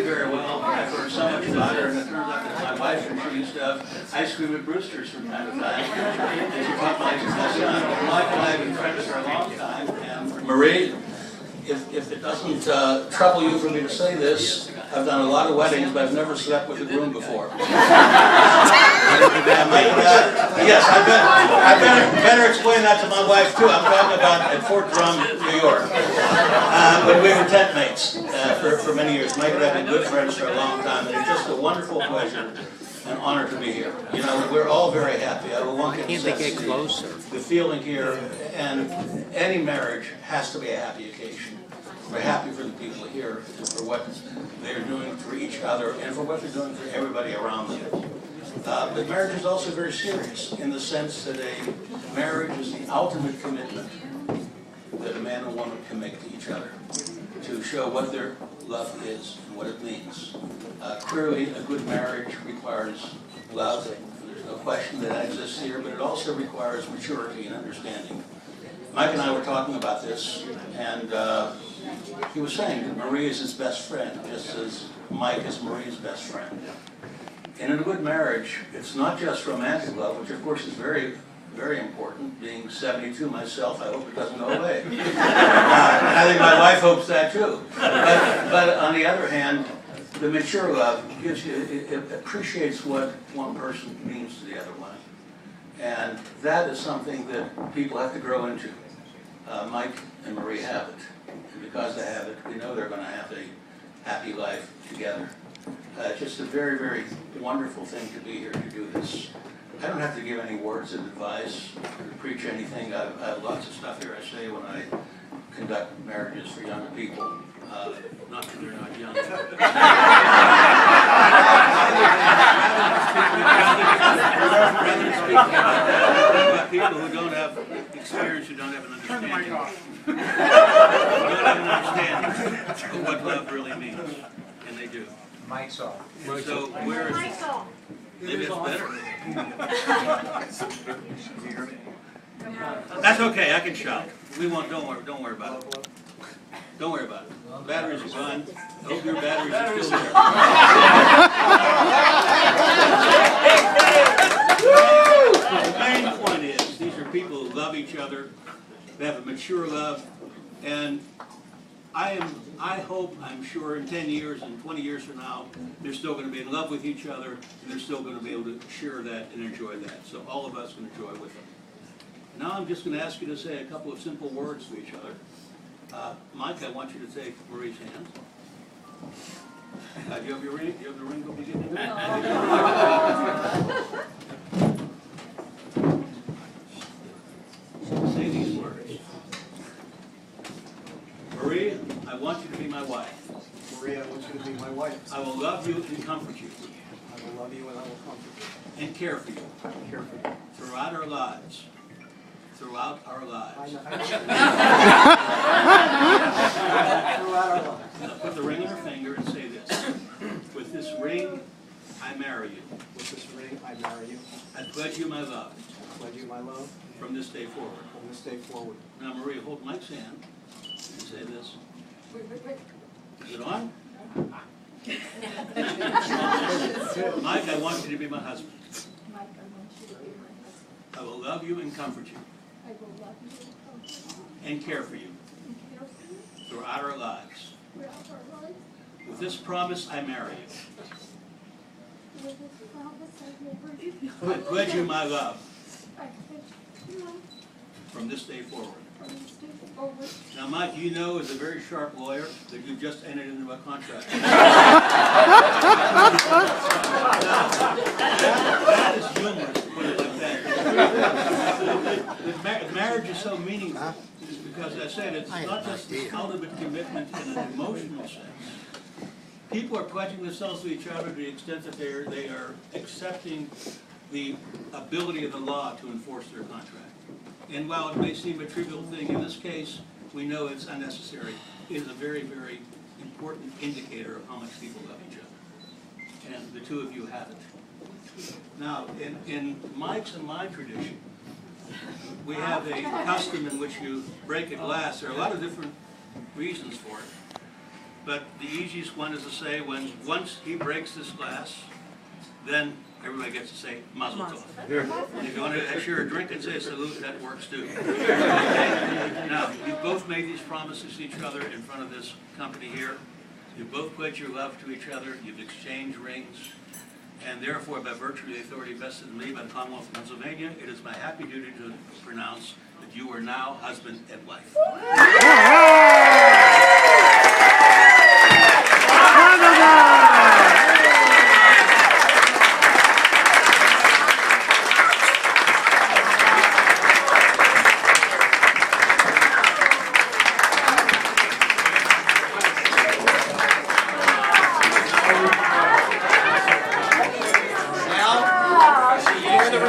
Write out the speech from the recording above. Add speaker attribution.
Speaker 1: very well. I've heard so much about her, and it turns out that my wife and she used to have ice cream at Brewster's from time to time. And she taught Mike my son. Mike and I have been friends for a long time. And Marie, if it doesn't trouble you for me to say this, I've done a lot of weddings, but I've never slept with a groom before. Yes, I better explain that to my wife too. I'm talking about at Fort Drum, New York. When we were tent mates for many years. Mike and I have been good friends for a long time, and it's just a wonderful pleasure and honor to be here. You know, we're all very happy. I want to
Speaker 2: Can't they get closer?
Speaker 1: The feeling here, and any marriage has to be a happy occasion. We're happy for the people here and for what they're doing for each other and for what they're doing for everybody around them. But marriage is also very serious in the sense that a marriage is the ultimate commitment that a man and woman can make to each other to show what their love is and what it means. Clearly, a good marriage requires love. There's no question that exists here, but it also requires maturity and understanding. Mike and I were talking about this, and he was saying that Marie is his best friend, just as Mike is Marie's best friend. And in a good marriage, it's not just romantic love, which of course is very, very important. Being 72 myself, I hope it doesn't go away. And I think my wife hopes that too. But on the other hand, the mature love gives you, it appreciates what one person means to the other one. And that is something that people have to grow into. Mike and Marie have it. And because they have it, we know they're going to have a happy life together. Just a very, very wonderful thing to be here to do this. I don't have to give any words of advice or to preach anything. I have lots of stuff here I say when I conduct marriages for younger people. Not that they're not young. About people who don't have experience, who don't have an understanding. Who don't have an understanding of what love really means. And they do.
Speaker 3: Mike's off.
Speaker 1: So where is it? Maybe it's better. That's okay, I can shout. We won't, don't worry about it. Don't worry about it. Batteries are gone. I hope your batteries are still there. The main point is, these are people who love each other, they have a mature love, and I hope, I'm sure, in 10 years and 20 years from now, they're still going to be in love with each other, and they're still going to be able to share that and enjoy that. So all of us can enjoy with them. Now I'm just going to ask you to say a couple of simple words to each other. Mike, I want you to take Marie's hand. Do you have your ring? Do you have the ring go begin? Say these words. Marie, I want you to be my wife.
Speaker 3: Marie, I want you to be my wife.
Speaker 1: I will love you and comfort you.
Speaker 3: I will love you and I will comfort you.
Speaker 1: And care for you.
Speaker 3: And care for you.
Speaker 1: Throughout our lives. Throughout our lives.
Speaker 3: Throughout our lives.
Speaker 1: Now put the ring on her finger and say this. With this ring, I marry you.
Speaker 3: With this ring, I marry you.
Speaker 1: I pledge you my love.
Speaker 3: I pledge you my love.
Speaker 1: From this day forward.
Speaker 3: From this day forward.
Speaker 1: Now Maria, hold Mike's hand and say this. Is it on? Mike, I want you to be my husband.
Speaker 4: Mike, I want you to be my husband.
Speaker 1: I will love you and comfort you.
Speaker 4: I will love you and comfort you
Speaker 1: And care for you.
Speaker 4: and care for you
Speaker 1: Throughout our lives.
Speaker 4: throughout our lives.
Speaker 1: With this promise, I marry you.
Speaker 4: With this promise, I marry you.
Speaker 1: I pledge you my love.
Speaker 4: I pledge you love
Speaker 1: From this day forward.
Speaker 4: from this day forward.
Speaker 1: Now, Mike, you know, as a very sharp lawyer, that you just entered into a contract. That is humorous, to put it like that. Marriage is so meaningful because, as I said, it's not just the ultimate commitment in an emotional sense. People are pledging themselves to each other to the extent that they are accepting the ability of the law to enforce their contract. And while it may seem a trivial thing, in this case, we know it's unnecessary. It is a very, very important indicator of how much people love each other. And the two of you have it. Now, in Mike's and my tradition, we have a custom in which you break a glass. There are a lot of different reasons for it. but the easiest one is to say, once he breaks this glass, then everybody gets to say Mazel Tov. And if you want to share a drink and say a salute, that works too. Okay? Now, you've both made these promises to each other in front of this company here. You've both pledged your love to each other. You've exchanged rings. And therefore, by virtue of the authority vested in me by the Commonwealth of Pennsylvania, it is my happy duty to pronounce that you are now husband and wife. Now, you're the